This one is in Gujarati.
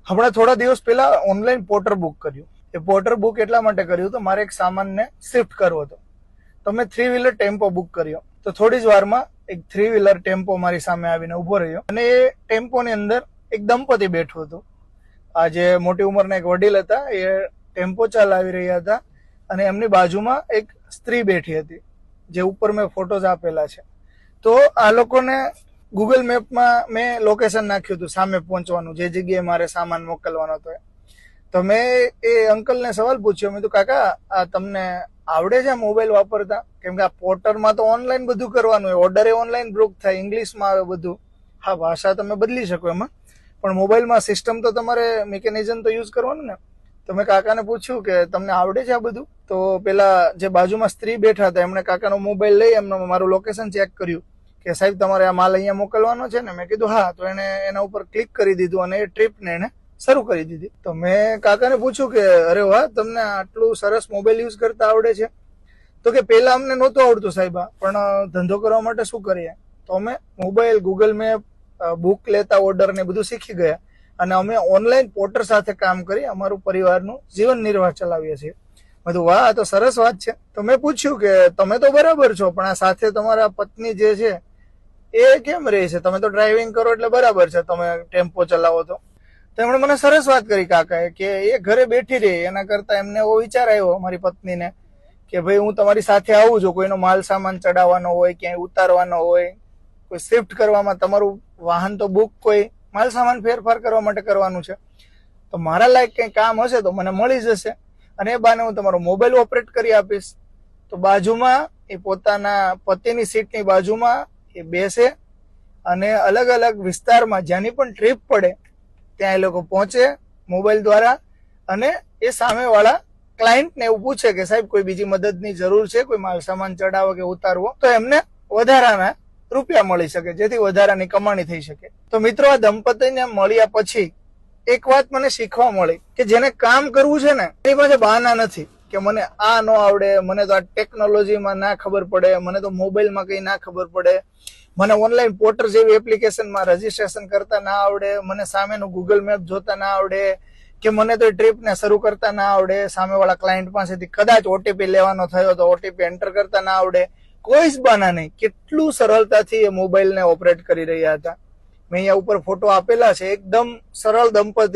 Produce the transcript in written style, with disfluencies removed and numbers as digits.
હમણાં થોડા દિવસ પહેલા ઓનલાઈન પોર્ટર બુક કર્યું. એ પોર્ટર બુક એટલા માટે કર્યું તો મારે એક સામાનને શિફ્ટ કરવો હતો. તો મેં 3 વ્હીલર ટેમ્પો બુક કર્યો. તો થોડી જ વારમાં એક 3 વ્હીલર ટેમ્પો મારી સામે આવીને ઉભો રહ્યો અને એ ટેમ્પોની અંદર એક દંપતી બેઠું હતું. આ જે મોટી ઉંમરના એક વડીલ હતા એ ટેમ્પો ચલાવી રહ્યા હતા અને એમની બાજુમાં એક સ્ત્રી બેઠી હતી, જે ઉપર મેં ફોટોઝ આપેલા છે. તો આ લોકોને ગૂગલ મેપમાં મેં લોકેશન નાખ્યું હતું સામે પહોંચવાનું, જે જગ્યાએ મારે સામાન મોકલવાનો હતો. તો મેં એ અંકલને સવાલ પૂછ્યો, મેં તો કાકા આ તમને આવડે છે મોબાઈલ વાપરતા? કેમ કે આ પોર્ટરમાં તો ઓનલાઈન બધું કરવાનું હોય, ઓર્ડર એ ઓનલાઈન બુક થાય, ઇંગ્લિશમાં આવે બધું. હા, ભાષા તમે બદલી શકો એમાં, પણ મોબાઈલમાં સિસ્ટમ તો તમારે મિકેનિઝમ તો યુઝ કરવાનું ને. તો મેં કાકાને પૂછ્યું કે તમને આવડે છે આ બધું? તો પેલા જે બાજુમાં સ્ત્રી બેઠા હતા એમણે કાકાનો મોબાઈલ લઈ એમને મારું લોકેશન ચેક કર્યું કે સાહેબ તમારે આ માલ અહીંયા મોકલવાનો છે ને. મેં કીધું હા. તો એને એના ઉપર ક્લિક કરી દીધું અને એ ટ્રીપને એને શરૂ કરી દીધી. તો મેં કાકાને પૂછ્યું કે અરે વાહ, તમને આટલું સરસ મોબાઈલ યુઝ કરતા આવડે છે? તો કે પેલા અમને નહોતું આવડતું સાહેબ, પણ ધંધો કરવા માટે શું કરીએ? તો અમે મોબાઈલ, ગૂગલ મેપ, બુક લેતા ઓર્ડર ને બધું શીખી ગયા અને અમે ઓનલાઈન પોર્ટર સાથે કામ કરી અમારું પરિવારનું જીવન નિર્વાહ ચલાવીએ છીએ. બધું વાહ, આ તો સરસ વાત છે. તો મેં પૂછ્યું કે તમે તો બરાબર છો, પણ આ સાથે તમારા પત્ની જે છે એ કેમ રહે છે? તમે તો ડ્રાઇવિંગ કરો એટલે બરાબર છે, તમે ટેમ્પો ચલાવો તો. તેમણે મને સરસ વાત કરી કાકાએ કે એ ઘરે બેઠી રહી, એના કરતા એમને એવો વિચાર આવ્યો મારી પત્નીને કે ભાઈ હું તમારી સાથે આવું છું, કોઈનો માલ સામાન ચડાવવાનો હોય, ક્યાંય ઉતારવાનો હોય, કોઈ શિફ્ટ કરવામાં, તમારું વાહન તો બુક, કોઈ માલ સામાન ફેરફાર કરવા માટે કરવાનું છે, તો મારા લાયક કંઈ કામ હશે તો મને મળી જશે અને એ બાને હું તમારો મોબાઈલ ઓપરેટ કરી આપીશ. તો બાજુમાં એ પોતાના પતિની સીટની બાજુમાં એ બેસે અને અલગ અલગ વિસ્તારમાં જ્યાંની પણ ટ્રીપ પડે ત્યાં એ લોકો પહોંચે મોબાઈલ દ્વારા અને એ સામેવાળા ક્લાયન્ટને એવું પૂછે કે સાહેબ કોઈ બીજી મદદની જરૂર છે, કોઈ માલ સામાન ચડાવો કે ઉતારવો, તો એમને વધારાના રૂપિયા મળી શકે, જેથી વધારાની કમાણી થઈ શકે. તો મિત્રો, આ દંપતીને મળ્યા પછી એક વાત મને શીખવા મળી કે જેને કામ કરવું છે ને એની પાસે બહાના નથી કે મને આ ન આવડે, મને તો આ ટેકનોલોજીમાં ના ખબર પડે, મને તો મોબાઈલમાં કંઈ ના ખબર પડે, મને ઓનલાઈન પોર્ટર જેવી એપ્લિકેશનમાં રજીસ્ટ્રેશન કરતા ના આવડે, મને સામેનું ગૂગલ મેપ જોતા ના આવડે, કે મને તો ટ્રીપને શરૂ કરતા ના આવડે, સામેવાળા ક્લાયન્ટ પાસેથી કદાચ ઓટીપી લેવાનો થયો તો ઓટીપી એન્ટર કરતા ના આવડે. કોઈ જ બાના નહીં. કેટલું સરળતાથી એ મોબાઈલને ઓપરેટ કરી રહ્યા હતા. મેં અહીંયા ઉપર ફોટો આપેલા છે. એકદમ સરળ દંપતી